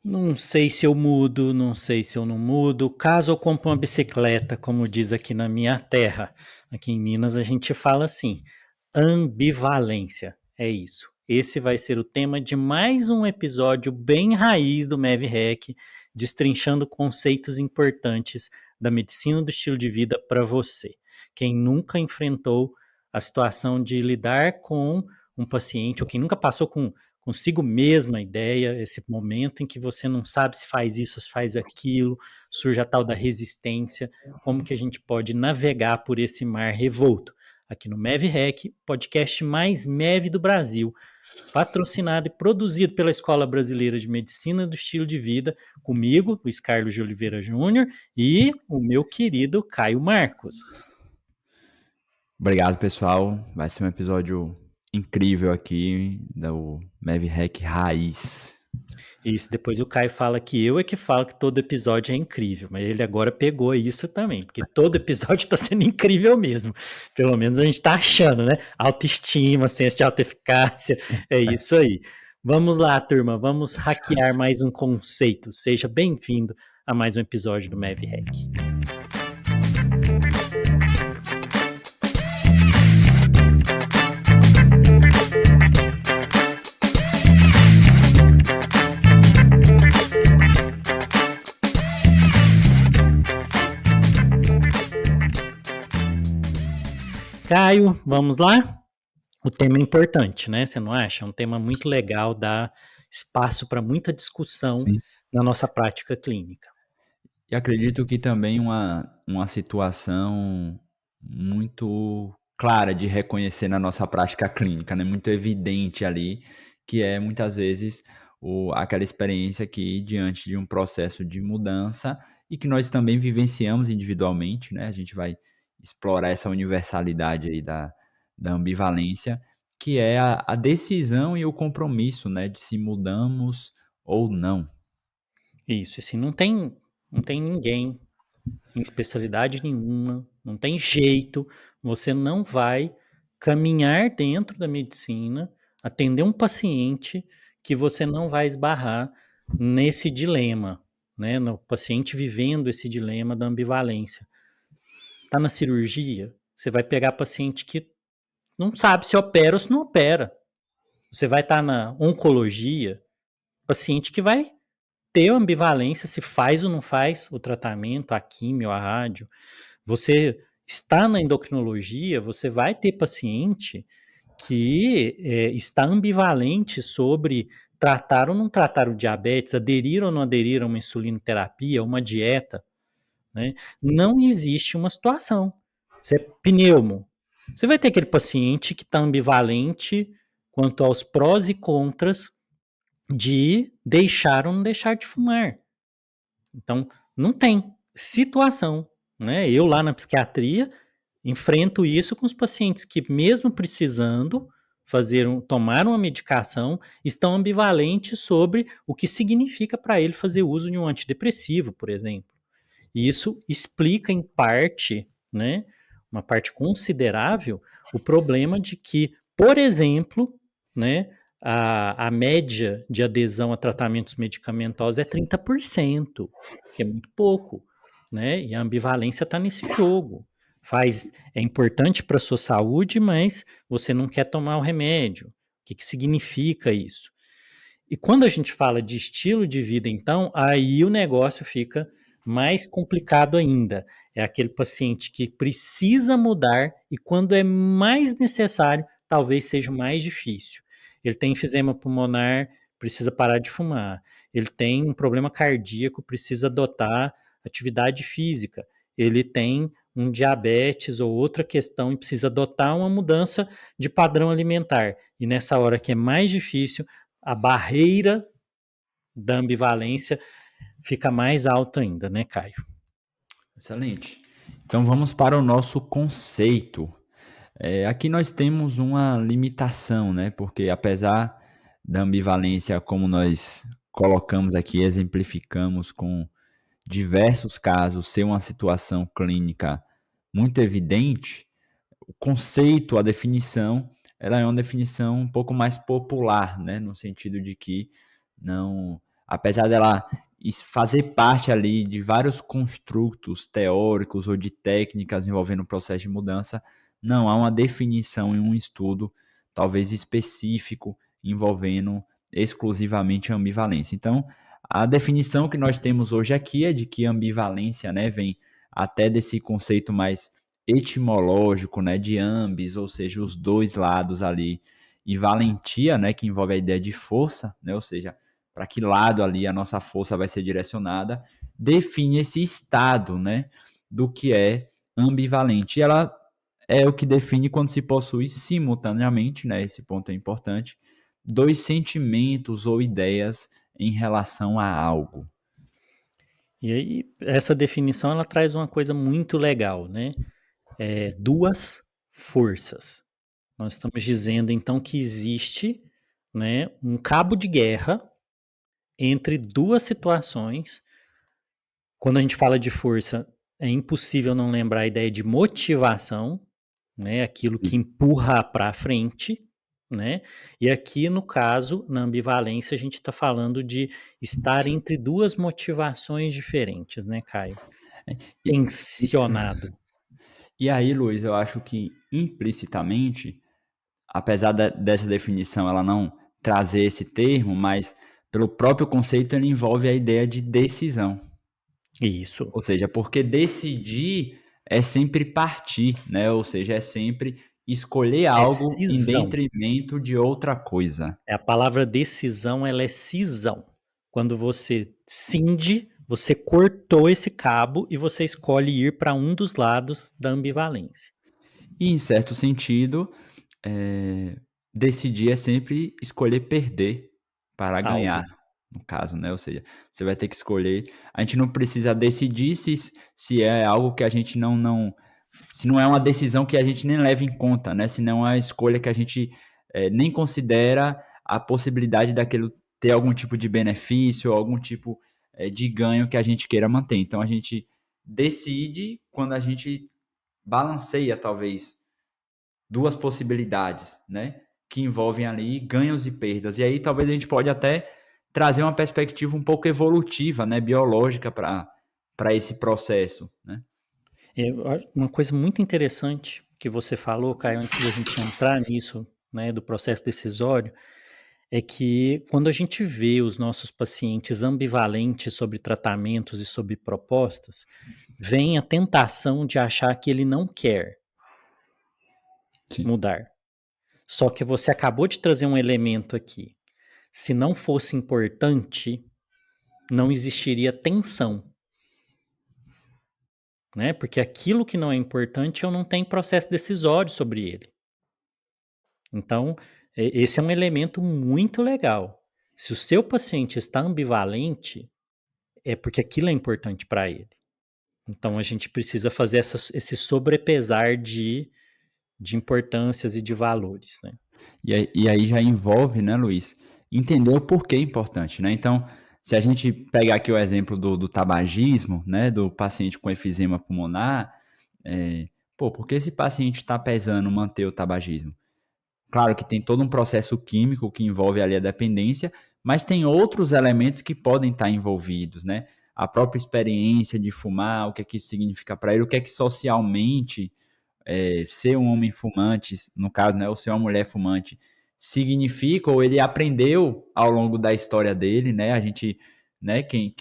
Não sei se eu mudo, não sei se eu não mudo. Caso eu compre uma bicicleta, como diz aqui na minha terra, aqui em Minas a gente fala assim: ambivalência. É isso. Esse vai ser o tema de mais um episódio bem raiz do MevRec, destrinchando conceitos importantes da medicina do estilo de vida para você. Quem nunca enfrentou a situação de lidar com um paciente, ou quem nunca passou com consigo mesma a ideia, esse momento em que você não sabe se faz isso, se faz aquilo, surge a tal da resistência, como que a gente pode navegar por esse mar revolto. Aqui no MevRec, podcast mais Mev do Brasil, patrocinado e produzido pela Escola Brasileira de Medicina do Estilo de Vida, comigo, Luiz Carlos de Oliveira Júnior, e o meu querido Caio Marcos. Obrigado, pessoal. Vai ser um episódio incrível aqui do MevRec Raiz. Isso, depois o Caio fala que eu é que falo que todo episódio é incrível, mas ele agora pegou isso também, porque todo episódio tá sendo incrível mesmo. Pelo menos a gente tá achando, né? Autoestima, senso de autoeficácia, é isso aí. Vamos lá, turma, vamos hackear mais um conceito. Seja bem-vindo a mais um episódio do MevHack. Caio, vamos lá? O tema é importante, né? Você não acha? É um tema muito legal, dá espaço para muita discussão Sim. na nossa prática clínica. E acredito que também uma situação muito clara de reconhecer na nossa prática clínica, né? Muito evidente ali, que é muitas vezes aquela experiência que diante de um processo de mudança e que nós também vivenciamos individualmente, né? A gente vai explorar essa universalidade aí da ambivalência, que é a decisão e o compromisso, né? De se mudamos ou não. Isso, assim, não tem ninguém em especialidade nenhuma, não tem jeito, você não vai caminhar dentro da medicina, atender um paciente que você não vai esbarrar nesse dilema, né? No paciente vivendo esse dilema da ambivalência. Tá na cirurgia, você vai pegar paciente que não sabe se opera ou se não opera. Você vai estar na oncologia, paciente que vai ter ambivalência se faz ou não faz o tratamento, a quimio, a rádio. Você está na endocrinologia, você vai ter paciente que está ambivalente sobre tratar ou não tratar o diabetes, aderir ou não aderir a uma insulinoterapia, uma dieta, né? Não existe uma situação. Você é pneumo. Você vai ter aquele paciente que está ambivalente quanto aos prós e contras de deixar ou não deixar de fumar. Então, não tem situação, né? Eu lá na psiquiatria enfrento isso com os pacientes que, mesmo precisando tomar uma medicação, estão ambivalentes sobre o que significa para ele fazer uso de um antidepressivo, por exemplo. E isso explica, em parte, né, uma parte considerável, o problema de que, por exemplo, né, a média de adesão a tratamentos medicamentosos é 30%, que é muito pouco, né? E a ambivalência está nesse jogo. É importante para a sua saúde, mas você não quer tomar o remédio. O que significa isso? E quando a gente fala de estilo de vida, então, aí o negócio fica mais complicado ainda. É aquele paciente que precisa mudar e quando é mais necessário, talvez seja mais difícil. Ele tem enfisema pulmonar, precisa parar de fumar. Ele tem um problema cardíaco, precisa adotar atividade física. Ele tem um diabetes ou outra questão e precisa adotar uma mudança de padrão alimentar. E nessa hora que é mais difícil, a barreira da ambivalência fica mais alta ainda, né, Caio? Excelente. Então vamos para o nosso conceito. Aqui nós temos uma limitação, né? Porque apesar da ambivalência, como nós colocamos aqui, exemplificamos com diversos casos, ser uma situação clínica muito evidente, o conceito, a definição, ela é uma definição um pouco mais popular, né? No sentido de que não apesar dela fazer parte ali de vários construtos teóricos ou de técnicas envolvendo o processo de mudança, não há uma definição em um estudo, talvez específico, envolvendo exclusivamente a ambivalência. Então, a definição que nós temos hoje aqui é de que ambivalência, né, vem até desse conceito mais etimológico, né, de ambis, ou seja, os dois lados ali, e valentia, né, que envolve a ideia de força, né, ou seja, para que lado ali a nossa força vai ser direcionada, define esse estado, né, do que é ambivalente. E ela é o que define quando se possui simultaneamente, né, esse ponto é importante, dois sentimentos ou ideias em relação a algo. E aí, essa definição ela traz uma coisa muito legal, né? Duas forças. Nós estamos dizendo então que existe, né, um cabo de guerra entre duas situações. Quando a gente fala de força, é impossível não lembrar a ideia de motivação, né, aquilo que empurra para frente, né? E aqui no caso, na ambivalência, a gente está falando de estar entre duas motivações diferentes, né, Caio? E, e, Tensionado. e aí, Luiz, eu acho que implicitamente, apesar dessa definição ela não trazer esse termo, mas pelo próprio conceito ele envolve a ideia de decisão. Isso. Ou seja, porque decidir é sempre partir, né? Ou seja, é sempre escolher É algo em cisão. detrimento de outra coisa. A palavra decisão, ela é cisão. Quando você cinde, você cortou esse cabo e você escolhe ir para um dos lados da ambivalência. E, em certo sentido, eh, decidir é sempre escolher perder para ganhar, Algo. no caso, né, ou seja, você vai ter que escolher, a gente não precisa decidir se é algo que a gente não se não é uma decisão que a gente nem leva em conta, né, se não é uma escolha que a gente, nem considera a possibilidade daquilo ter algum tipo de benefício ou algum tipo, de ganho que a gente queira manter. Então a gente decide quando a gente balanceia talvez duas possibilidades, né, que envolvem ali ganhos e perdas. E aí talvez a gente pode até trazer uma perspectiva um pouco evolutiva, né, biológica para esse processo, né? Uma coisa muito interessante que você falou, Caio, antes da gente entrar nisso, né, do processo decisório, é que quando a gente vê os nossos pacientes ambivalentes sobre tratamentos e sobre propostas, vem a tentação de achar que ele não quer Sim. mudar. Só que você acabou de trazer um elemento aqui. Se não fosse importante, não existiria tensão, né? Porque aquilo que não é importante, eu não tenho processo decisório sobre ele. Então, esse é um elemento muito legal. Se o seu paciente está ambivalente, é porque aquilo é importante para ele. Então, a gente precisa fazer esse sobrepesar de importâncias e de valores, né? E aí já envolve, né, Luiz, entender o porquê é importante, né? Então, se a gente pegar aqui o exemplo do tabagismo, né, do paciente com efizema pulmonar, por que esse paciente está pesando manter o tabagismo? Claro que tem todo um processo químico que envolve ali a dependência, mas tem outros elementos que podem estar envolvidos, né? A própria experiência de fumar, o que é que isso significa para ele, o que é que socialmente ser um homem fumante, no caso, né, ou ser uma mulher fumante, significa, ou ele aprendeu ao longo da história dele, né? A gente, né, quem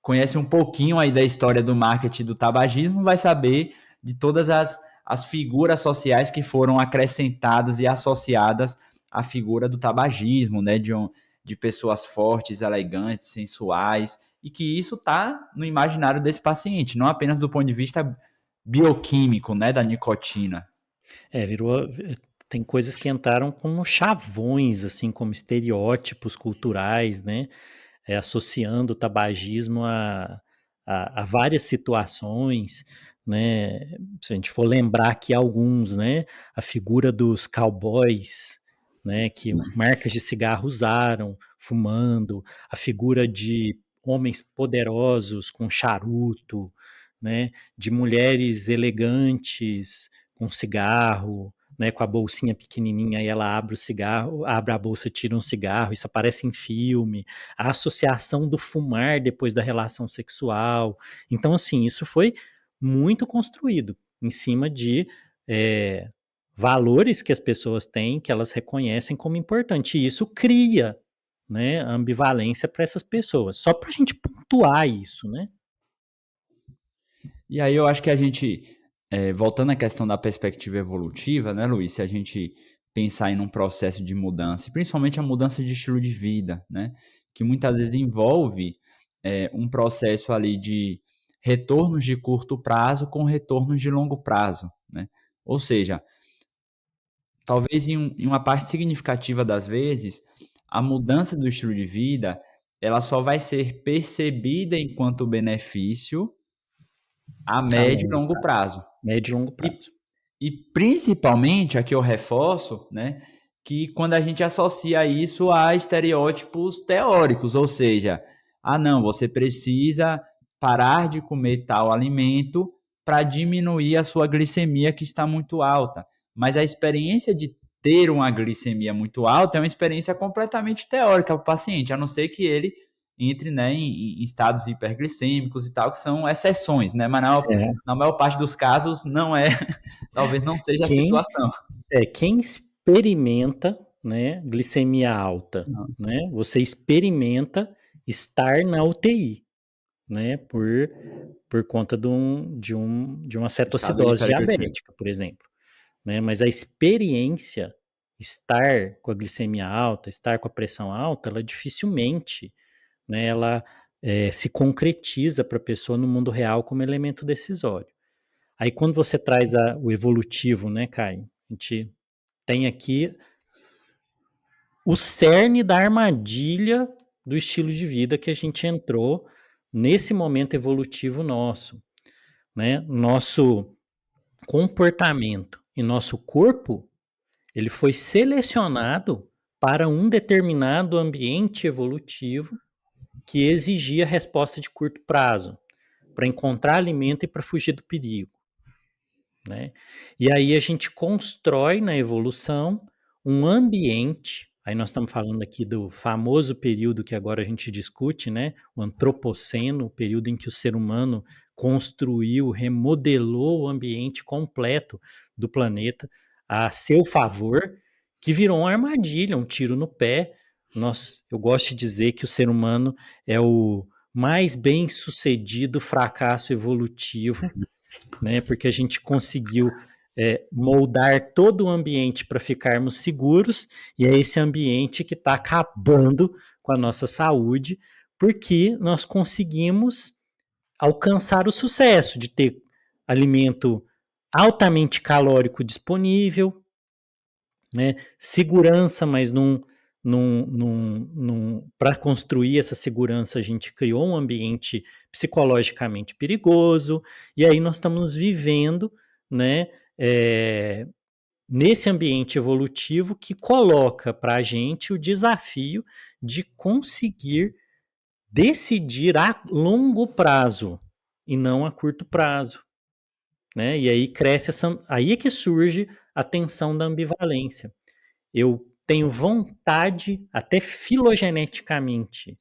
conhece um pouquinho aí da história do marketing do tabagismo vai saber de todas as figuras sociais que foram acrescentadas e associadas à figura do tabagismo, né? De pessoas fortes, elegantes, sensuais, e que isso está no imaginário desse paciente, não apenas do ponto de vista bioquímico, né, da nicotina. Virou. Tem coisas que entraram como chavões, assim, como estereótipos culturais, né? Associando o tabagismo a várias situações, né? Se a gente for lembrar aqui alguns, né? A figura dos cowboys, né? Que marcas de cigarro usaram, fumando, a figura de homens poderosos com charuto, né? De mulheres elegantes com cigarro, né, com a bolsinha pequenininha, aí ela abre o cigarro, abre a bolsa, tira um cigarro, isso aparece em filme, a associação do fumar depois da relação sexual. Então, assim, isso foi muito construído em cima de valores que as pessoas têm, que elas reconhecem como importante, e isso cria, né, ambivalência para essas pessoas. Só para a gente pontuar isso, né? E aí eu acho que a gente, voltando à questão da perspectiva evolutiva, né, Luiz, se a gente pensar em um processo de mudança, principalmente a mudança de estilo de vida, né, que muitas vezes envolve um processo ali de retornos de curto prazo com retornos de longo prazo, né? Ou seja, talvez em uma parte significativa das vezes, a mudança do estilo de vida, ela só vai ser percebida enquanto benefício a A médio e longo longo prazo, prazo. médio e longo E, prazo. e principalmente, aqui eu reforço, né, que quando a gente associa isso a estereótipos teóricos, ou seja, não, você precisa parar de comer tal alimento para diminuir a sua glicemia que está muito alta. Mas a experiência de ter uma glicemia muito alta é uma experiência completamente teórica para o paciente, a não ser que ele entre, né, em estados hiperglicêmicos e tal, que são exceções, né? Mas É. na maior parte dos casos não é, talvez não seja a Quem, situação. quem experimenta, né, glicemia alta, Nossa. né, você experimenta estar na UTI, né, por conta de uma Estado de cetoacidose hiperglicemia. diabética, por exemplo, né, mas a experiência, estar com a glicemia alta, estar com a pressão alta, ela dificilmente, né, ela se concretiza para a pessoa no mundo real como elemento decisório. Aí quando você traz o evolutivo, né, Caio, a gente tem aqui o cerne da armadilha do estilo de vida que a gente entrou nesse momento evolutivo nosso, né? Nosso comportamento e nosso corpo, ele foi selecionado para um determinado ambiente evolutivo que exigia resposta de curto prazo, para encontrar alimento e para fugir do perigo, né? E aí a gente constrói na evolução um ambiente. Aí nós estamos falando aqui do famoso período que agora a gente discute, né? O antropoceno, o período em que o ser humano construiu, remodelou o ambiente completo do planeta a seu favor, que virou uma armadilha, um tiro no pé. Eu gosto de dizer que o ser humano é o mais bem sucedido fracasso evolutivo, né? Porque a gente conseguiu moldar todo o ambiente para ficarmos seguros, e é esse ambiente que está acabando com a nossa saúde, porque nós conseguimos alcançar o sucesso de ter alimento altamente calórico disponível, né? Segurança, mas para construir essa segurança, a gente criou um ambiente psicologicamente perigoso, e aí nós estamos vivendo, né, nesse ambiente evolutivo que coloca para a gente o desafio de conseguir decidir a longo prazo e não a curto prazo, né? E aí cresce aí é que surge a tensão da ambivalência. Eu tenho vontade, até filogeneticamente,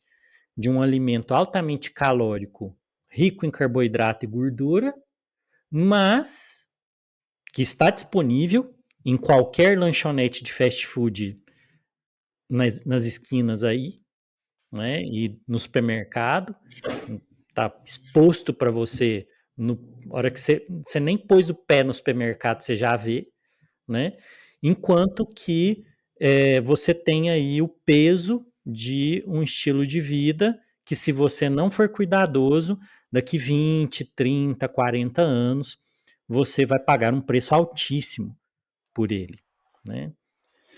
de um alimento altamente calórico, rico em carboidrato e gordura, mas que está disponível em qualquer lanchonete de fast food nas esquinas aí, né? E no supermercado, tá exposto para você no hora que você nem pôs o pé no supermercado, você já vê, né? Enquanto que você tem aí o peso de um estilo de vida que, se você não for cuidadoso, daqui 20, 30, 40 anos, você vai pagar um preço altíssimo por ele, né?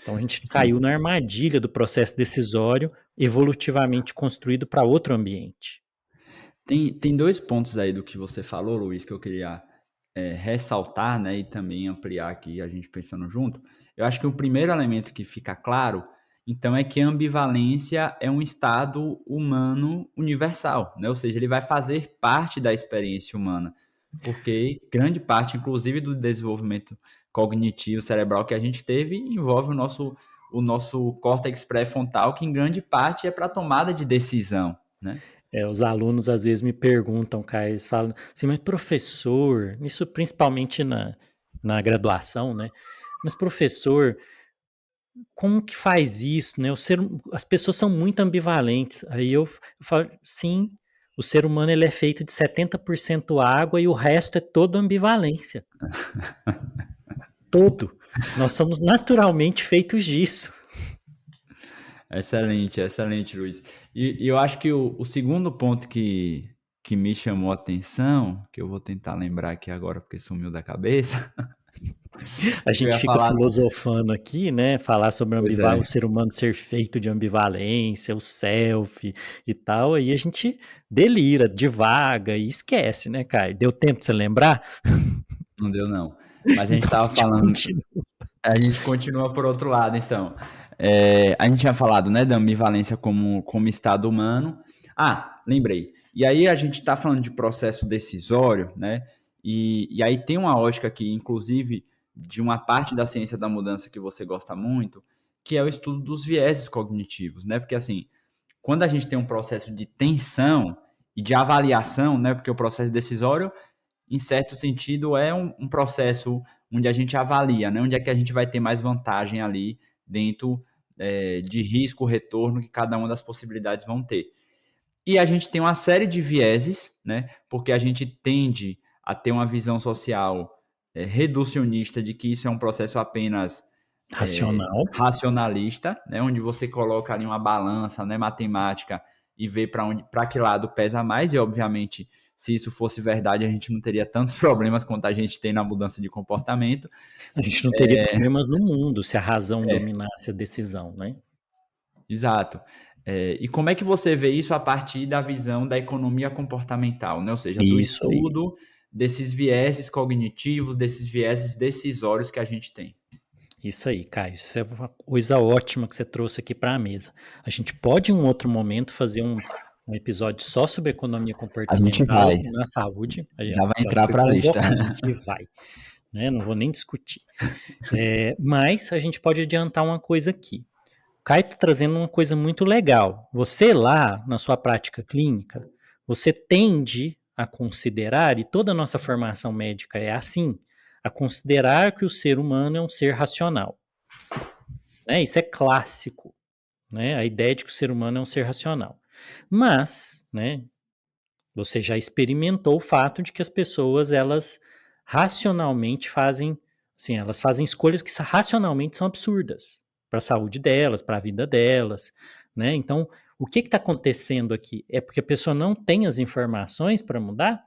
Então a gente Sim. caiu na armadilha do processo decisório evolutivamente construído para outro ambiente. Tem dois pontos aí do que você falou, Luiz, que eu queria ressaltar, né, e também ampliar aqui a gente pensando junto. Eu acho que o primeiro elemento que fica claro, então, é que a ambivalência é um estado humano universal, né? Ou seja, ele vai fazer parte da experiência humana, porque grande parte, inclusive, do desenvolvimento cognitivo cerebral que a gente teve envolve o nosso córtex pré-frontal, que em grande parte é para tomada de decisão, né? Os alunos às vezes me perguntam, Caio, eles falam assim, mas professor, isso principalmente na graduação, né? Mas professor, como que faz isso, né? As pessoas são muito ambivalentes. Aí eu falo, sim, o ser humano ele é feito de 70% água e o resto é toda ambivalência. Todo. Nós somos naturalmente feitos disso. Excelente, excelente, Luiz. E eu acho que o segundo ponto que me chamou a atenção, que eu vou tentar lembrar aqui agora porque sumiu da cabeça, A eu gente ia fica falar. filosofando aqui, né? Falar sobre Pois é, o ser humano ser feito de ambivalência, o self e tal. Aí a gente delira, divaga e esquece, né, Caio? Deu tempo de você lembrar? não deu não. Mas a gente Então a estava gente falando, continua. a gente continua por outro lado, então. A gente tinha falado, né, da ambivalência como estado humano. Ah, lembrei. E aí a gente está falando de processo decisório, né? E aí tem uma ótica aqui, inclusive, de uma parte da ciência da mudança que você gosta muito, que é o estudo dos vieses cognitivos, né? Porque assim, quando a gente tem um processo de tensão e de avaliação, né? Porque o processo decisório em certo sentido, é um processo onde a gente avalia, né? Onde é que a gente vai ter mais vantagem ali dentro de risco, retorno que cada uma das possibilidades vão ter. E a gente tem uma série de vieses, né? Porque a gente tende a ter uma visão social reducionista de que isso é um processo apenas Racional. racionalista, né? Onde você coloca ali uma balança, né, matemática e vê para que lado pesa mais, e obviamente se isso fosse verdade, a gente não teria tantos problemas quanto a gente tem na mudança de comportamento. A gente não teria problemas no mundo se a razão dominasse a decisão, né? Exato. E como é que você vê isso a partir da visão da economia comportamental, né? Ou seja, do Isso aí. estudo desses vieses cognitivos, desses vieses decisórios que a gente tem? Isso aí, Caio. Isso é uma coisa ótima que você trouxe aqui para a mesa. A gente pode, em um outro momento, fazer um episódio só sobre economia A gente comportamental vai, na saúde. já vai Já entrar foi para a lista. convocado, a gente vai, né? Não vou nem discutir. Mas a gente pode adiantar uma coisa aqui. O Caio está trazendo uma coisa muito legal. Você lá, na sua prática clínica, você tende a considerar, e toda a nossa formação médica é assim, a considerar que o ser humano é um ser racional. Né? Isso é clássico, né? A ideia de que o ser humano é um ser racional. Mas, né, você já experimentou o fato de que as pessoas, elas racionalmente fazem, assim, elas fazem escolhas que racionalmente são absurdas para a saúde delas, para a vida delas, né? Então, o que está acontecendo aqui? É porque a pessoa não tem as informações para mudar?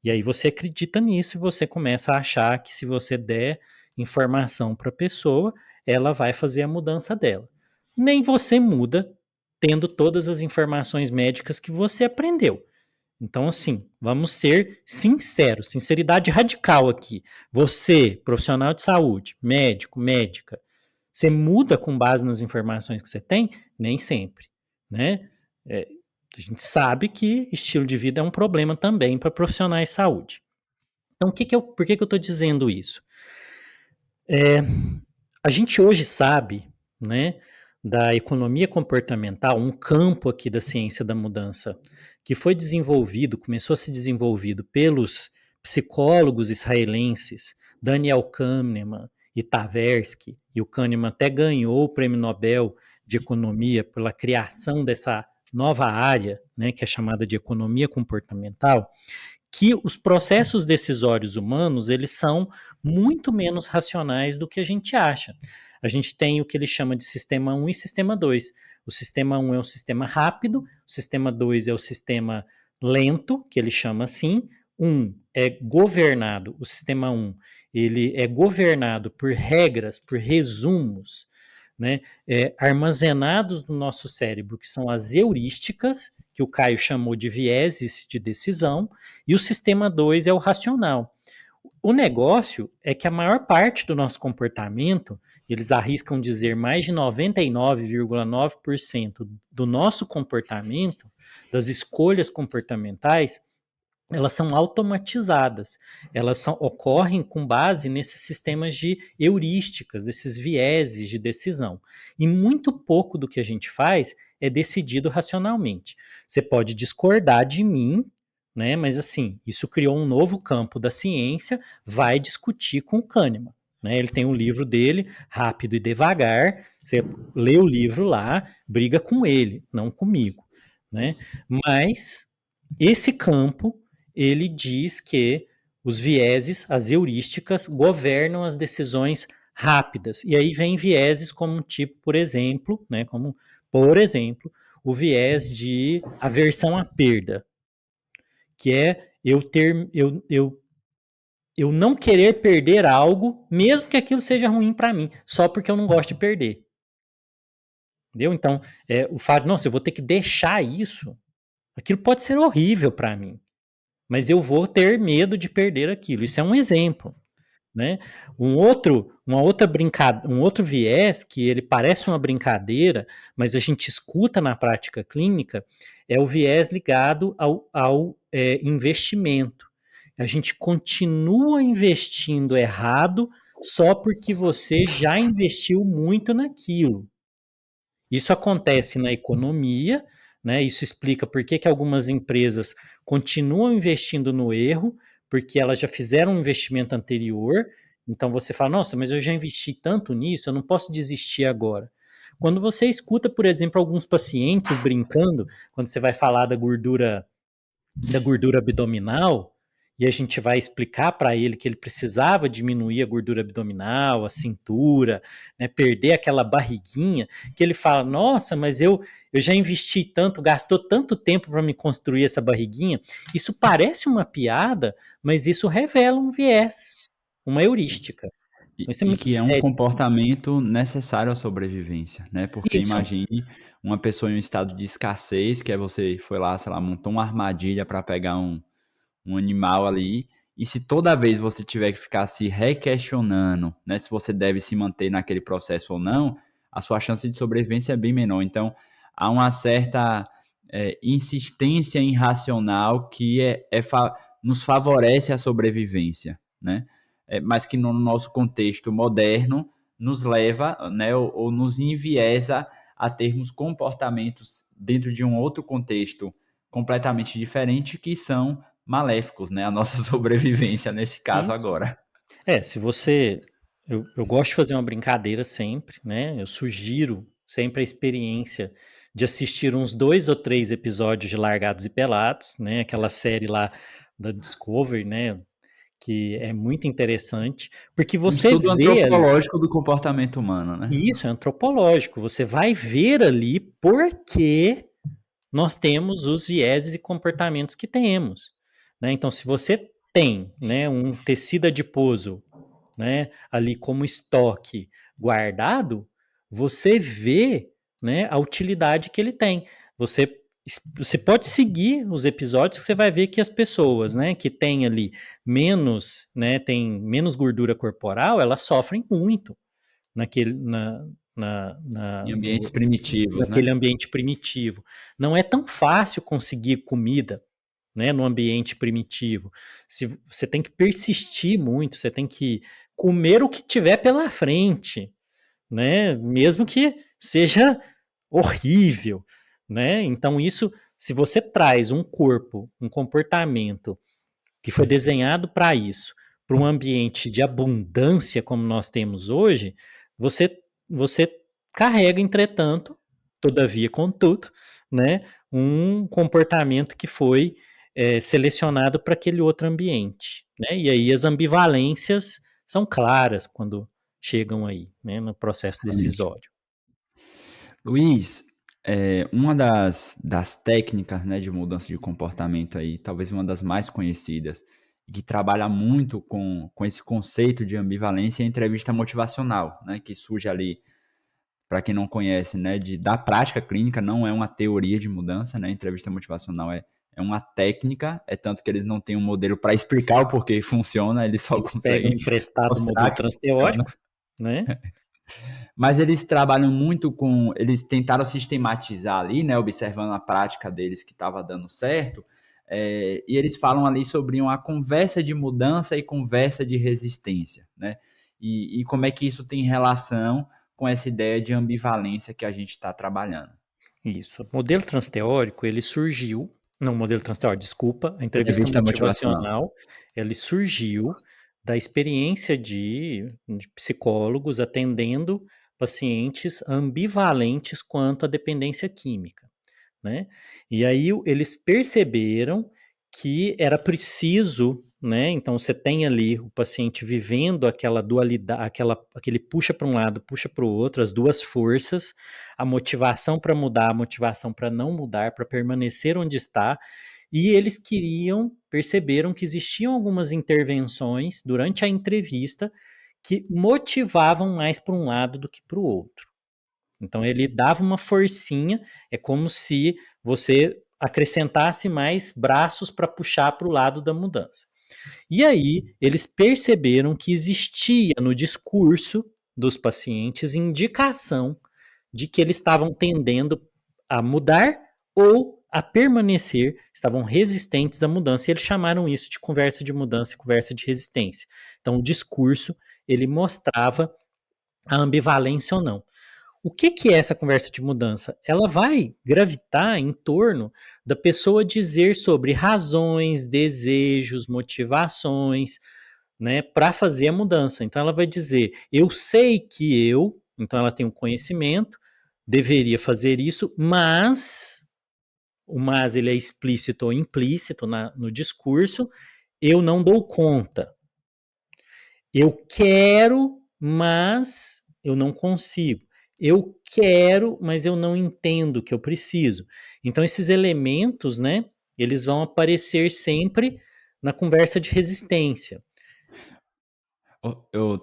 E aí você acredita nisso e você começa a achar que se você der informação para a pessoa, ela vai fazer a mudança dela. Nem você muda tendo todas as informações médicas que você aprendeu. Então, assim, vamos ser sinceros, sinceridade radical aqui. Você, profissional de saúde, médico, médica, você muda com base nas informações que você tem? Nem sempre, né? A gente sabe que estilo de vida é um problema também para profissionais de saúde. Então, por que eu estou dizendo isso? A gente hoje sabe, né, da economia comportamental, um campo aqui da ciência da mudança, que foi desenvolvido, começou a ser desenvolvido pelos psicólogos israelenses Daniel Kahneman e Tversky, e o Kahneman até ganhou o Prêmio Nobel de Economia pela criação dessa nova área, né, que é chamada de economia comportamental, que os processos decisórios humanos, eles são muito menos racionais do que a gente acha. A gente tem o que ele chama de sistema 1 e sistema 2. O sistema 1 é o sistema rápido, o sistema 2 é o sistema lento, que ele chama assim. É governado, o sistema 1, ele é governado por regras, por resumos, né, armazenados no nosso cérebro, que são as heurísticas, que o Caio chamou de vieses de decisão, e o sistema 2 é o racional. O negócio é que a maior parte do nosso comportamento, eles arriscam dizer mais de 99,9% do nosso comportamento, das escolhas comportamentais, elas são automatizadas, ocorrem com base nesses sistemas de heurísticas, desses vieses de decisão. E muito pouco do que a gente faz é decidido racionalmente. Você pode discordar de mim, né? Mas assim, isso criou um novo campo da ciência, vai discutir com o Kahneman. Né? Ele tem um livro dele, Rápido e Devagar, você lê o livro lá, briga com ele, não comigo. Né? Mas esse campo ele diz que os vieses, as heurísticas, governam as decisões rápidas. E aí vem vieses como tipo, por exemplo, né, como, por exemplo, o viés de aversão à perda, que é eu não querer perder algo, mesmo que aquilo seja ruim para mim, só porque eu não gosto de perder. Entendeu? Então, o fato, nossa, eu vou ter que deixar isso, aquilo pode ser horrível para mim, mas eu vou ter medo de perder aquilo. Isso é um exemplo. Né? Um outro viés que ele parece uma brincadeira, mas a gente escuta na prática clínica, é o viés ligado ao investimento. A gente continua investindo errado só porque você já investiu muito naquilo. Isso acontece na economia, né? Isso explica por que algumas empresas continuam investindo no erro, porque elas já fizeram um investimento anterior. Então você fala, nossa, mas eu já investi tanto nisso, eu não posso desistir agora. Quando você escuta, por exemplo, alguns pacientes brincando, quando você vai falar da gordura abdominal, e a gente vai explicar para ele que ele precisava diminuir a gordura abdominal, a cintura, né, perder aquela barriguinha, que ele fala: Nossa, mas eu já investi tanto, gastou tanto tempo para me construir essa barriguinha. Isso parece uma piada, mas isso revela um viés, uma heurística. Isso é E muito que é um sério. comportamento necessário à sobrevivência, né? Porque Isso. imagine uma pessoa em um estado de escassez, que é você foi lá, sei lá, montou uma armadilha para pegar um animal ali, e se toda vez você tiver que ficar se requestionando, né, se você deve se manter naquele processo ou não, a sua chance de sobrevivência é bem menor. Então, há uma certa insistência irracional que nos favorece a sobrevivência, né? Mas que no nosso contexto moderno nos leva, né, ou nos enviesa a termos comportamentos dentro de um outro contexto completamente diferente que são maléficos, né? A nossa sobrevivência nesse caso Isso. agora. Se você. Eu gosto de fazer uma brincadeira sempre, né? Eu sugiro sempre a experiência de assistir uns 2 ou 3 episódios de Largados e Pelados, né? Aquela série lá da Discovery, né? Que é muito interessante, porque Um você estudo vê ali, antropológico do comportamento humano, né? e isso é antropológico, você vai ver ali por que nós temos os vieses e comportamentos que temos. Né? Então, se você tem, né, um tecido adiposo, né, ali como estoque guardado, você vê, né, a utilidade que ele tem. Você, você pode seguir os episódios que você vai ver que as pessoas, né, que têm ali menos, né, tem menos gordura corporal, elas sofrem muito naquele, Em ambientes primitivos, naquele né? ambiente primitivo. Não é tão fácil conseguir comida, né, no ambiente primitivo. Se você tem que persistir muito, você tem que comer o que tiver pela frente, né, mesmo que seja horrível, né? Então isso, se você traz um corpo, um comportamento que foi desenhado para isso, para um ambiente de abundância como nós temos hoje, você você carrega, entretanto, todavia, contudo, né, um comportamento que foi selecionado para aquele outro ambiente, né? E aí as ambivalências são claras quando chegam aí, né, no processo Exatamente. decisório. Luiz, uma das técnicas, né, de mudança de comportamento aí, talvez uma das mais conhecidas, que trabalha muito com esse conceito de ambivalência é a entrevista motivacional, né, que surge ali, para quem não conhece, né, da prática clínica, não é uma teoria de mudança, né, entrevista motivacional é uma técnica, é tanto que eles não têm um modelo para explicar o porquê funciona, eles só Eles pegam conseguem emprestado o mostrar modelo que funciona. transteórico, né? Mas eles trabalham muito eles tentaram sistematizar ali, né, observando a prática deles que estava dando certo, e eles falam ali sobre uma conversa de mudança e conversa de resistência, né? E como é que isso tem relação com essa ideia de ambivalência que a gente está trabalhando. Isso. O modelo transteórico, ele surgiu, não, modelo transteórico, desculpa, a entrevista Entrevista motivacional. motivacional, ele surgiu da experiência de psicólogos atendendo pacientes ambivalentes quanto à dependência química, né? E aí eles perceberam que era preciso, né? Então você tem ali o paciente vivendo aquela dualidade, aquele puxa para um lado, puxa para o outro, as duas forças, a motivação para mudar, a motivação para não mudar, para permanecer onde está. E eles perceberam que existiam algumas intervenções durante a entrevista que motivavam mais para um lado do que para o outro. Então ele dava uma forcinha, é como se você acrescentasse mais braços para puxar para o lado da mudança. E aí eles perceberam que existia no discurso dos pacientes indicação de que eles estavam tendendo a mudar ou a permanecer, estavam resistentes à mudança. E eles chamaram isso de conversa de mudança e conversa de resistência. Então o discurso ele mostrava a ambivalência ou não. O que é essa conversa de mudança? Ela vai gravitar em torno da pessoa dizer sobre razões, desejos, motivações, né, para fazer a mudança. Então ela vai dizer: eu sei que então ela tem um conhecimento, deveria fazer isso, mas o mas ele é explícito ou implícito no discurso, eu não dou conta. Eu quero, mas eu não consigo. Eu quero, mas eu não entendo que eu preciso. Então, esses elementos, né, eles vão aparecer sempre na conversa de resistência.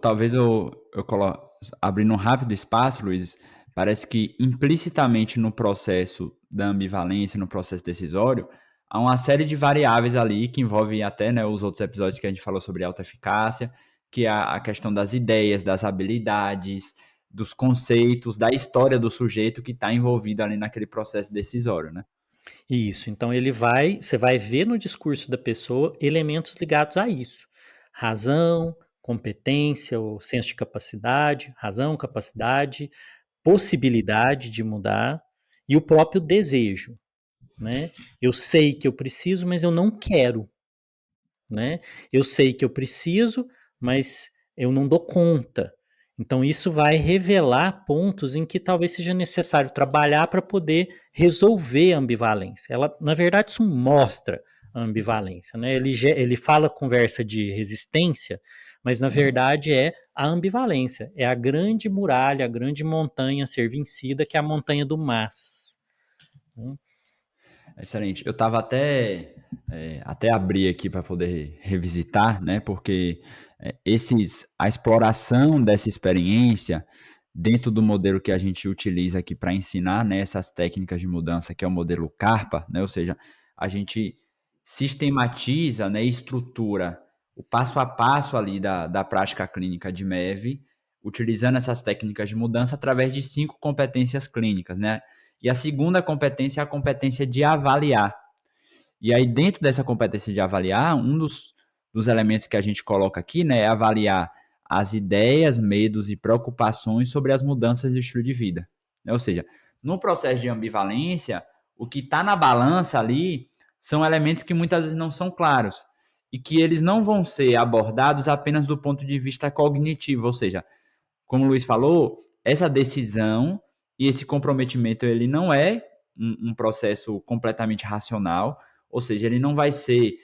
Talvez eu coloque, abrindo um rápido espaço, Luiz, parece que implicitamente no processo da ambivalência, no processo decisório, há uma série de variáveis ali que envolvem até, né, os outros episódios que a gente falou sobre alta eficácia, que é a questão das ideias, das habilidades, dos conceitos, da história do sujeito que está envolvido ali naquele processo decisório, né? Isso. Então você vai ver no discurso da pessoa elementos ligados a isso. Razão, competência, ou senso de capacidade, razão, capacidade, possibilidade de mudar e o próprio desejo, né? Eu sei que eu preciso, mas eu não quero, né? Eu sei que eu preciso, mas eu não dou conta. Então isso vai revelar pontos em que talvez seja necessário trabalhar para poder resolver a ambivalência. Ela, na verdade, isso mostra a ambivalência, né? Ele fala conversa de resistência, mas na verdade é a ambivalência, é a grande muralha, a grande montanha a ser vencida, que é a montanha do mas. Excelente. Eu estava até abrir aqui para poder revisitar, né? Porque a exploração dessa experiência dentro do modelo que a gente utiliza aqui para ensinar, né, essas técnicas de mudança, que é o modelo CARPA, né? Ou seja, a gente sistematiza, né, estrutura o passo a passo ali da prática clínica de MEV, utilizando essas técnicas de mudança através de 5 competências clínicas, né? E a segunda competência é a competência de avaliar. E aí, dentro dessa competência de avaliar, um dos elementos que a gente coloca aqui, né, é avaliar as ideias, medos e preocupações sobre as mudanças de estilo de vida. Ou seja, no processo de ambivalência, o que está na balança ali são elementos que muitas vezes não são claros e que eles não vão ser abordados apenas do ponto de vista cognitivo, ou seja, como o Luiz falou, essa decisão e esse comprometimento ele não é um processo completamente racional, ou seja, ele não vai ser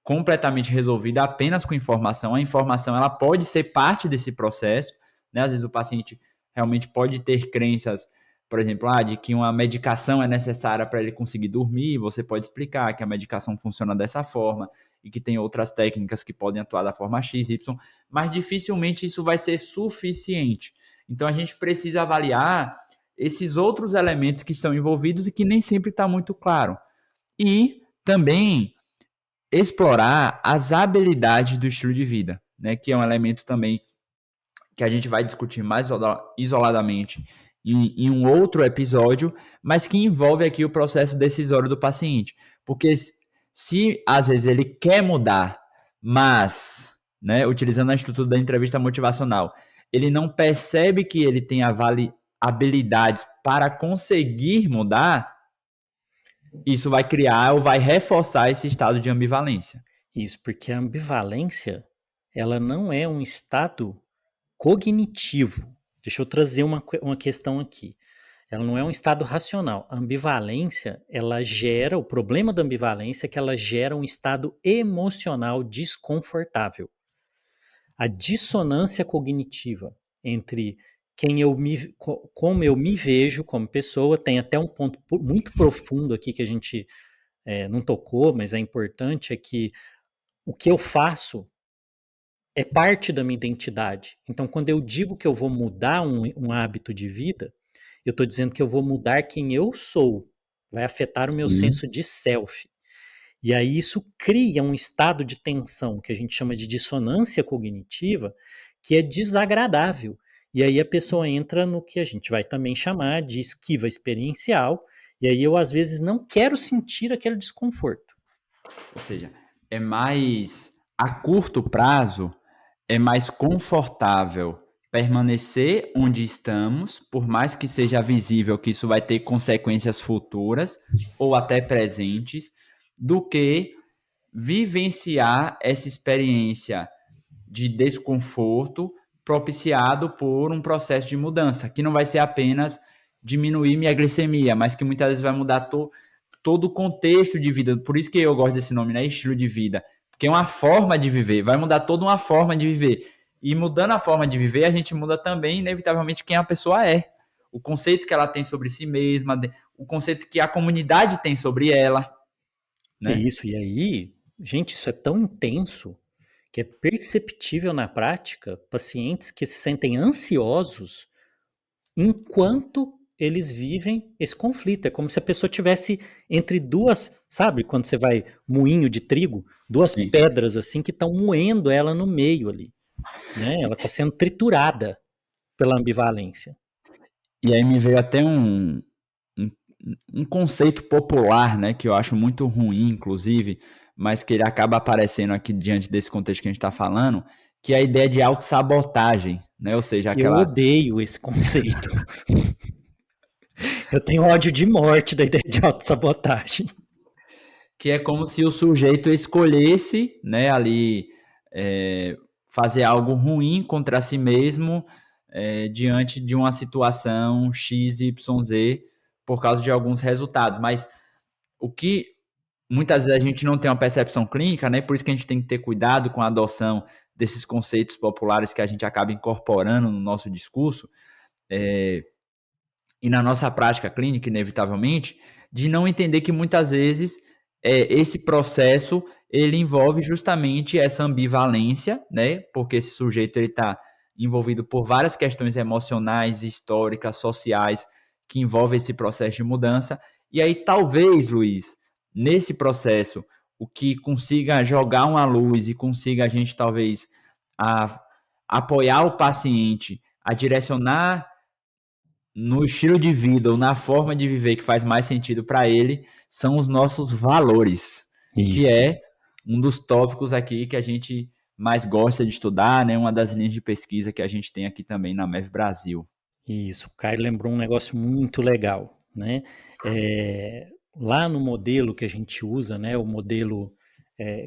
completamente resolvido apenas com informação. A informação ela pode ser parte desse processo, né? Às vezes o paciente realmente pode ter crenças, por exemplo, de que uma medicação é necessária para ele conseguir dormir, você pode explicar que a medicação funciona dessa forma e que tem outras técnicas que podem atuar da forma X, Y, mas dificilmente isso vai ser suficiente. Então a gente precisa avaliar esses outros elementos que estão envolvidos e que nem sempre está muito claro. E também explorar as habilidades do estilo de vida, né, que é um elemento também que a gente vai discutir mais isoladamente em um outro episódio, mas que envolve aqui o processo decisório do paciente. Porque Se às vezes ele quer mudar, mas, né, utilizando a estrutura da entrevista motivacional, ele não percebe que ele tem habilidades para conseguir mudar, isso vai criar ou vai reforçar esse estado de ambivalência. Isso, porque a ambivalência, ela não é um estado cognitivo. Deixa eu trazer uma questão aqui. Ela não é um estado racional. A ambivalência, o problema da ambivalência é que ela gera um estado emocional desconfortável. A dissonância cognitiva entre como eu me vejo como pessoa, tem até um ponto muito profundo aqui que a gente não tocou, mas é importante, é que o que eu faço é parte da minha identidade. Então, quando eu digo que eu vou mudar um hábito de vida, eu estou dizendo que eu vou mudar quem eu sou. Vai afetar o meu Sim. senso de self. E aí isso cria um estado de tensão que a gente chama de dissonância cognitiva, que é desagradável. E aí a pessoa entra no que a gente vai também chamar de esquiva experiencial, e aí eu às vezes não quero sentir aquele desconforto. Ou seja, é mais a curto prazo, é mais confortável permanecer onde estamos, por mais que seja visível que isso vai ter consequências futuras ou até presentes, do que vivenciar essa experiência de desconforto propiciado por um processo de mudança, que não vai ser apenas diminuir minha glicemia, mas que muitas vezes vai mudar todo o contexto de vida. Por isso que eu gosto desse nome, né? Estilo de vida. Porque é uma forma de viver, vai mudar toda uma forma de viver. E mudando a forma de viver, a gente muda também, inevitavelmente, quem a pessoa é. O conceito que ela tem sobre si mesma, o conceito que a comunidade tem sobre ela, É né? isso, e aí, gente, isso é tão intenso que é perceptível na prática pacientes que se sentem ansiosos enquanto eles vivem esse conflito. É como se a pessoa tivesse entre duas, sabe, quando você vai moinho de trigo, duas Sim. pedras assim que estão moendo ela no meio ali, né? Ela está sendo triturada pela ambivalência. E aí me veio até um, um conceito popular, né, que eu acho muito ruim, inclusive, mas que ele acaba aparecendo aqui diante desse contexto que a gente está falando, que é a ideia de autossabotagem, né? Ou seja, Eu aquela odeio esse conceito. Eu tenho ódio de morte da ideia de autossabotagem. que é como se o sujeito escolhesse, né, ali fazer algo ruim contra si mesmo diante de uma situação X, Y, Z por causa de alguns resultados. Mas o que muitas vezes a gente não tem uma percepção clínica, né? Por isso que a gente tem que ter cuidado com a adoção desses conceitos populares que a gente acaba incorporando no nosso discurso e na nossa prática clínica, inevitavelmente, de não entender que muitas vezes esse processo ele envolve justamente essa ambivalência, né? Porque esse sujeito ele está envolvido por várias questões emocionais, históricas, sociais que envolvem esse processo de mudança. E aí talvez, Luiz, nesse processo, o que consiga jogar uma luz e consiga a gente talvez a, apoiar o paciente a direcionar no estilo de vida ou na forma de viver que faz mais sentido para ele são os nossos valores, que Isso. é um dos tópicos aqui que a gente mais gosta de estudar, né? Uma das linhas de pesquisa que a gente tem aqui também na MEV Brasil. Isso, o Caio lembrou um negócio muito legal, né? Lá no modelo que a gente usa, né? O modelo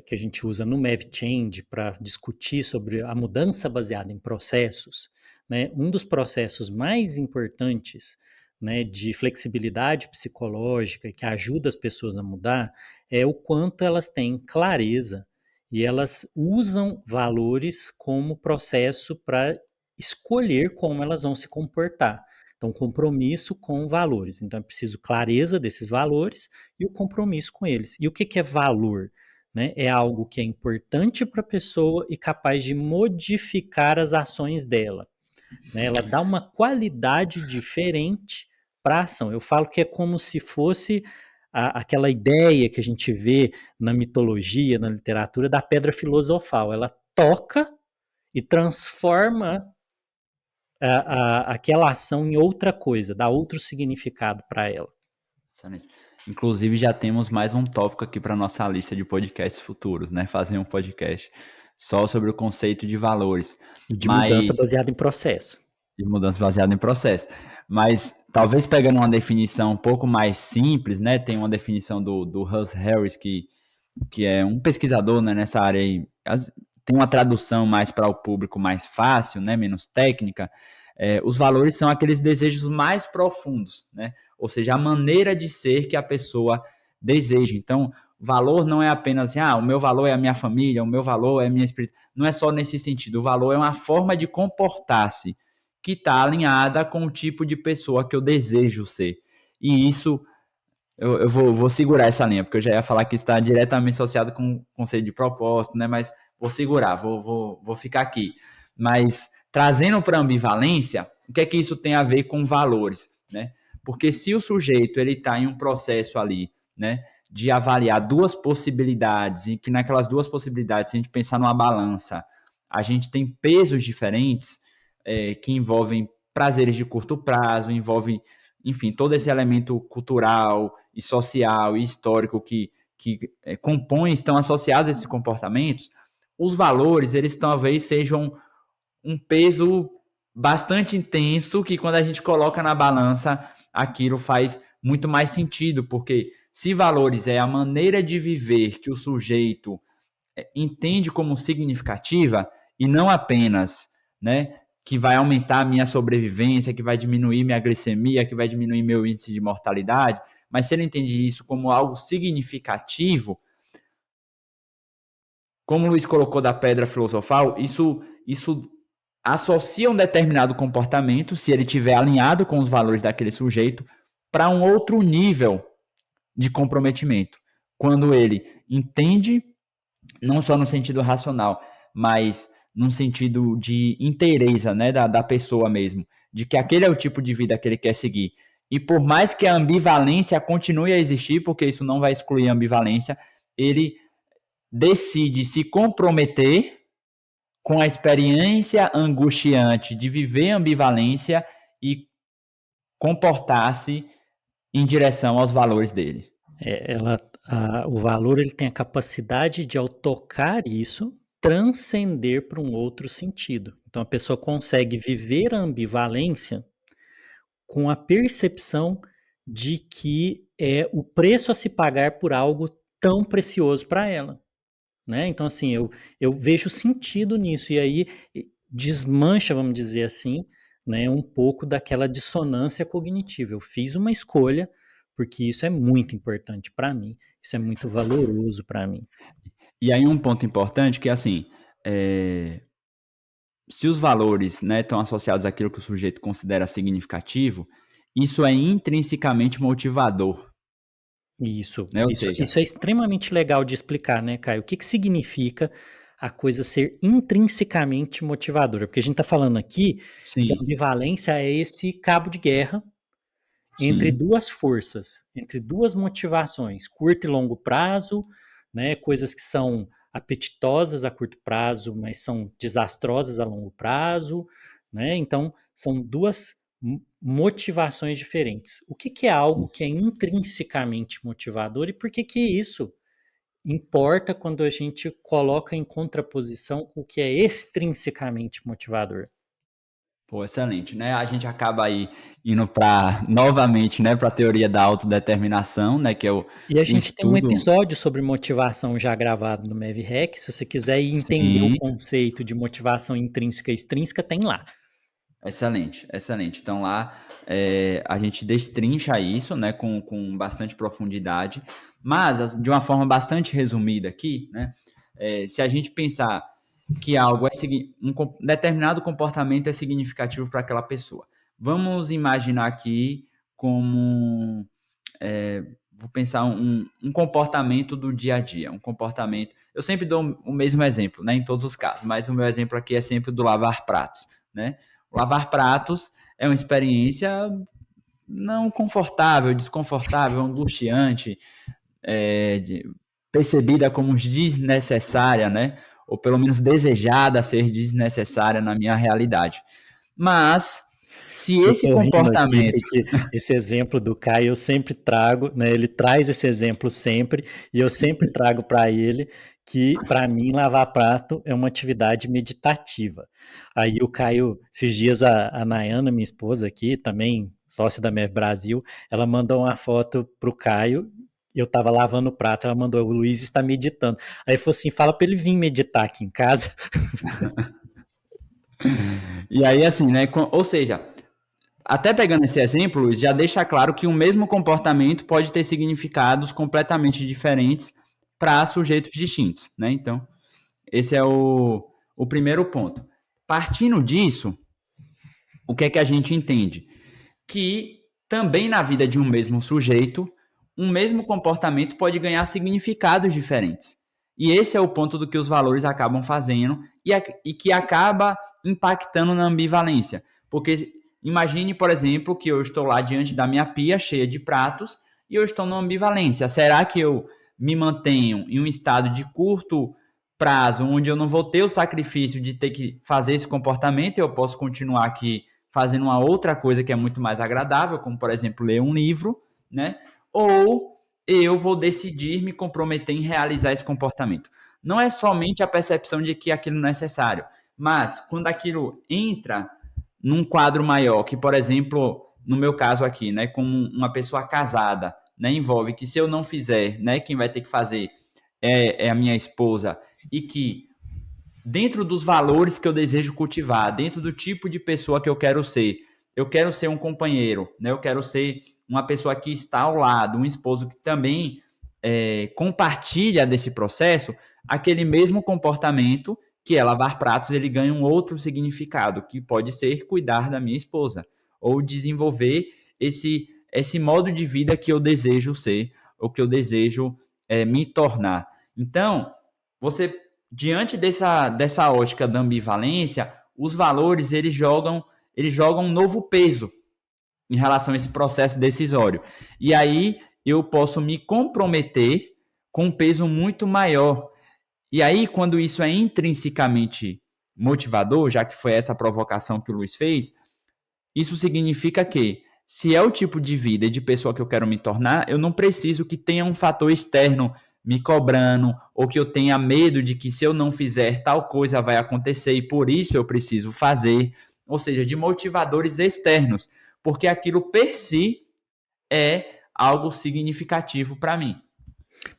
que a gente usa no MavChange para discutir sobre a mudança baseada em processos, né? Um dos processos mais importantes, né, de flexibilidade psicológica que ajuda as pessoas a mudar é o quanto elas têm clareza e elas usam valores como processo para escolher como elas vão se comportar. Então, compromisso com valores. Então, é preciso clareza desses valores e o compromisso com eles. E o que é valor? Né? É algo que é importante para a pessoa e capaz de modificar as ações dela. Né? Ela dá uma qualidade diferente para a ação. Eu falo que é como se fosse aquela ideia que a gente vê na mitologia, na literatura, da pedra filosofal. Ela toca e transforma aquela ação em outra coisa, dá outro significado para ela. Excelente. Inclusive, já temos mais um tópico aqui para nossa lista de podcasts futuros, né? Fazer um podcast só sobre o conceito de valores, De mudança mas baseada em processo. de mudança baseada em processo. Mas talvez pegando uma definição um pouco mais simples, né? Tem uma definição do Russ Harris, que é um pesquisador, né, nessa área aí. Tem uma tradução mais para o público mais fácil, né? Menos técnica. Os valores são aqueles desejos mais profundos, né? Ou seja, a maneira de ser que a pessoa deseja. Então, valor não é apenas assim, o meu valor é a minha família, o meu valor é a minha espiritualidade. Não é só nesse sentido. O valor é uma forma de comportar-se que está alinhada com o tipo de pessoa que eu desejo ser. E isso, eu vou segurar essa linha, porque eu já ia falar que está diretamente associado com o conceito de propósito, né? Mas vou segurar, vou ficar aqui. Mas trazendo para a ambivalência, o que é que isso tem a ver com valores, né? Porque se o sujeito ele está em um processo ali, né, de avaliar duas possibilidades, e que naquelas duas possibilidades, se a gente pensar numa balança, a gente tem pesos diferentes, que envolvem prazeres de curto prazo, envolvem, enfim, todo esse elemento cultural e social e histórico que compõem, estão associados a esses comportamentos. Os valores, eles talvez sejam um peso bastante intenso que quando a gente coloca na balança, aquilo faz muito mais sentido, porque se valores é a maneira de viver que o sujeito entende como significativa e não apenas, né, que vai aumentar a minha sobrevivência, que vai diminuir minha glicemia, que vai diminuir meu índice de mortalidade, mas se ele entende isso como algo significativo, como o Luiz colocou da pedra filosofal, isso associa um determinado comportamento, se ele estiver alinhado com os valores daquele sujeito, para um outro nível de comprometimento. Quando ele entende, não só no sentido racional, mas num sentido de inteireza, né, da pessoa mesmo, de que aquele é o tipo de vida que ele quer seguir. E por mais que a ambivalência continue a existir, porque isso não vai excluir a ambivalência, ele decide se comprometer com a experiência angustiante de viver ambivalência e comportar-se em direção aos valores dele. O valor ele tem a capacidade de, ao tocar isso, transcender para um outro sentido. Então a pessoa consegue viver a ambivalência com a percepção de que é o preço a se pagar por algo tão precioso para ela. Né? Então, assim, eu vejo sentido nisso, e aí desmancha, vamos dizer assim, né, um pouco daquela dissonância cognitiva. Eu fiz uma escolha porque isso é muito importante para mim, isso é muito valoroso para mim. E aí um ponto importante que, assim, se os valores, né, estão associados àquilo que o sujeito considera significativo, isso é intrinsecamente motivador, Isso, né? Ou isso, seja, isso é extremamente legal de explicar, né, Caio? O que significa a coisa ser intrinsecamente motivadora? Porque a gente está falando aqui que a sim, ambivalência é esse cabo de guerra entre sim, duas forças, entre duas motivações, curto e longo prazo, né, coisas que são apetitosas a curto prazo, mas são desastrosas a longo prazo, né? Então, são duas motivações diferentes. O que é algo sim. que é intrinsecamente motivador e por que isso importa quando a gente coloca em contraposição com o que é extrinsecamente motivador? Pô, excelente, né? A gente acaba aí indo para novamente, né, para a teoria da autodeterminação, né, que é E a o gente tem um estudo. episódio sobre motivação já gravado no MavRec. Se você quiser ir entender o Sim, conceito de motivação intrínseca e extrínseca, tem lá. excelente, excelente. Então lá a gente destrincha isso, né, com bastante profundidade, mas de uma forma bastante resumida aqui, né? Se a gente pensar que algo determinado comportamento é significativo para aquela pessoa, vamos imaginar aqui como vou pensar um comportamento do dia a dia, um comportamento. Eu sempre dou o mesmo exemplo, né, em todos os casos, mas o meu exemplo aqui é sempre o do lavar pratos, né? O lavar pratos é uma experiência não confortável, desconfortável, angustiante, percebida como desnecessária, né? Ou pelo menos desejada ser desnecessária na minha realidade. Mas Se Eu esse tô rindo aqui comportamento porque esse exemplo do Caio eu sempre trago, né? Ele traz esse exemplo sempre e eu sempre trago para ele que para mim lavar prato é uma atividade meditativa. Aí o Caio, esses dias a Nayana, minha esposa aqui, também sócia da MEV Brasil, ela mandou uma foto pro Caio. Eu tava lavando o prato, ela mandou, o Luiz está meditando. Aí falou assim, fala para ele vir meditar aqui em casa. e aí assim, né, ou seja, até pegando esse exemplo, Luiz, já deixa claro que o mesmo comportamento pode ter significados completamente diferentes para sujeitos distintos, né? Então, esse é o primeiro ponto. Partindo disso, o que é que a gente entende? Que também na vida de um mesmo sujeito, um mesmo comportamento pode ganhar significados diferentes. E esse é o ponto do que os valores acabam fazendo e que acaba impactando na ambivalência. Porque imagine, por exemplo, que eu estou lá diante da minha pia cheia de pratos e eu estou numa ambivalência. Será que eu me mantenho em um estado de curto prazo, onde eu não vou ter o sacrifício de ter que fazer esse comportamento, eu posso continuar aqui fazendo uma outra coisa que é muito mais agradável, como por exemplo ler um livro, né? Ou eu vou decidir me comprometer em realizar esse comportamento. Não é somente a percepção de que aquilo não é necessário, mas quando aquilo entra num quadro maior, que por exemplo, no meu caso aqui, né, como uma pessoa casada, né, envolve que se eu não fizer, né, quem vai ter que fazer é a minha esposa, e que dentro dos valores que eu desejo cultivar, dentro do tipo de pessoa que eu quero ser um companheiro, né? Eu quero ser uma pessoa que está ao lado, um esposo que também compartilha desse processo, aquele mesmo comportamento que é lavar pratos, ele ganha um outro significado, que pode ser cuidar da minha esposa, ou desenvolver esse modo de vida que eu desejo ser, ou que eu desejo me tornar. Então, você diante dessa ótica da ambivalência, os valores eles jogam um novo peso em relação a esse processo decisório. E aí eu posso me comprometer com um peso muito maior. E aí, quando isso é intrinsecamente motivador, já que foi essa provocação que o Luiz fez, isso significa que, se é o tipo de vida e de pessoa que eu quero me tornar, eu não preciso que tenha um fator externo me cobrando, ou que eu tenha medo de que se eu não fizer tal coisa vai acontecer e por isso eu preciso fazer, ou seja, de motivadores externos, porque aquilo per si é algo significativo para mim.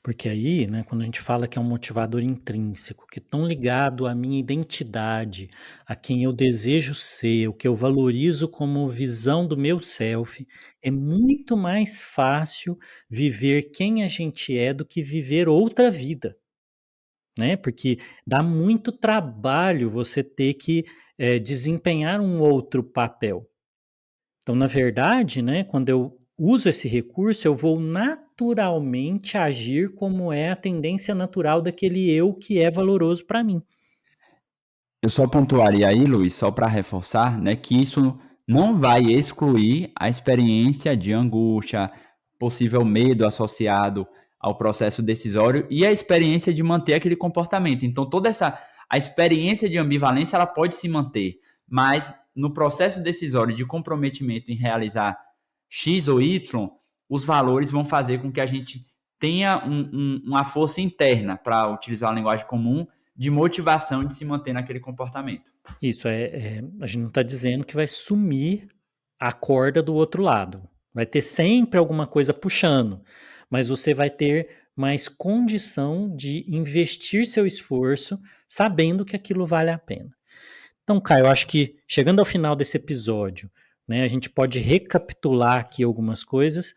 Porque aí, né, quando a gente fala que é um motivador intrínseco, que é tão ligado à minha identidade, a quem eu desejo ser, o que eu valorizo como visão do meu self, é muito mais fácil viver quem a gente é do que viver outra vida, né? Porque dá muito trabalho você ter que desempenhar um outro papel. Então, na verdade, né, quando eu uso esse recurso, eu vou naturalmente agir como é a tendência natural daquele eu que é valoroso para mim. Eu só pontuaria aí, Luiz, só para reforçar, né, que isso não vai excluir a experiência de angústia, possível medo associado ao processo decisório e a experiência de manter aquele comportamento. Então, toda essa a experiência de ambivalência ela pode se manter, mas no processo decisório de comprometimento em realizar X ou Y, os valores vão fazer com que a gente tenha uma força interna, para utilizar a linguagem comum, de motivação de se manter naquele comportamento. Isso a gente não está dizendo que vai sumir a corda do outro lado. Vai ter sempre alguma coisa puxando, mas você vai ter mais condição de investir seu esforço sabendo que aquilo vale a pena. Então, Caio, eu acho que chegando ao final desse episódio, né, a gente pode recapitular aqui algumas coisas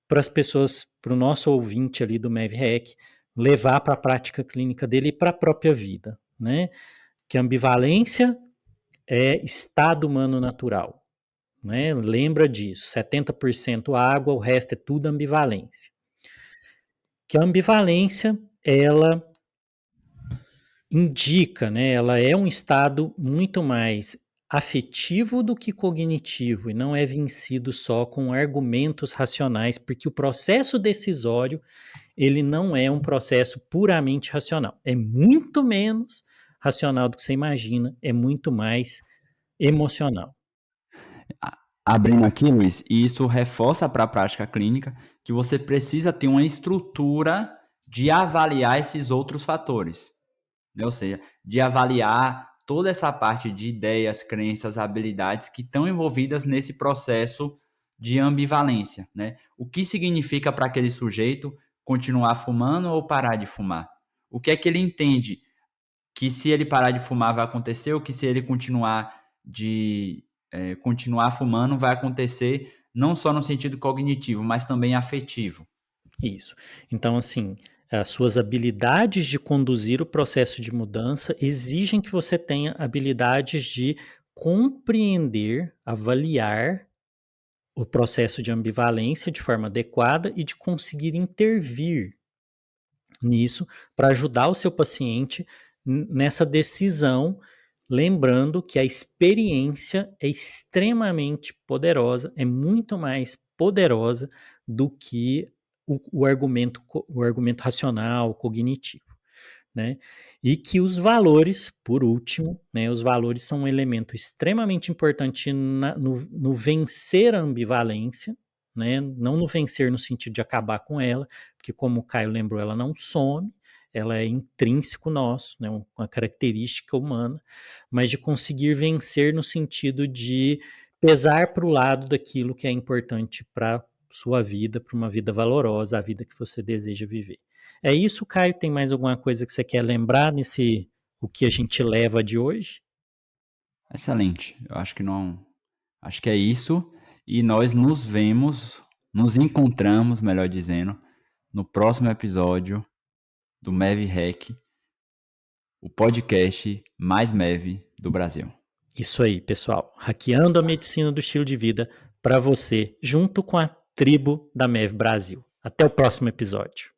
para as pessoas, para o nosso ouvinte ali do MevRec, levar para a prática clínica dele e para a própria vida, né? Que a ambivalência é estado humano natural, né? Lembra disso, 70% água, o resto é tudo ambivalência. Que a ambivalência, ela indica, né, ela é um estado muito mais afetivo do que cognitivo e não é vencido só com argumentos racionais, porque o processo decisório, ele não é um processo puramente racional. É muito menos racional do que você imagina, é muito mais emocional. Abrindo aqui, Luiz, e isso reforça para a prática clínica que você precisa ter uma estrutura de avaliar esses outros fatores, né? Ou seja, de avaliar toda essa parte de ideias, crenças, habilidades que estão envolvidas nesse processo de ambivalência, né? O que significa para aquele sujeito continuar fumando ou parar de fumar? O que é que ele entende que se ele parar de fumar vai acontecer, ou que se ele continuar fumando vai acontecer não só no sentido cognitivo, mas também afetivo. Isso. Então, assim, as suas habilidades de conduzir o processo de mudança exigem que você tenha habilidades de compreender, avaliar o processo de ambivalência de forma adequada e de conseguir intervir nisso para ajudar o seu paciente nessa decisão, lembrando que a experiência é extremamente poderosa, é muito mais poderosa do que o argumento racional, cognitivo, né? E que os valores, por último, né, os valores são um elemento extremamente importante no vencer a ambivalência, né? Não no vencer no sentido de acabar com ela, porque como o Caio lembrou, ela não some, ela é intrínseco nosso, né? Uma característica humana, mas de conseguir vencer no sentido de pesar para o lado daquilo que é importante para sua vida, para uma vida valorosa, a vida que você deseja viver. É isso, Caio? Tem mais alguma coisa que você quer lembrar nesse o que a gente leva de hoje? Excelente. Eu acho que não, acho que é isso e nós nos encontramos, melhor dizendo, no próximo episódio do MEV Hack, o podcast mais MEV do Brasil. Isso aí, pessoal. Hackeando a medicina do estilo de vida para você, junto com a tribo da MEV Brasil. Até o próximo episódio.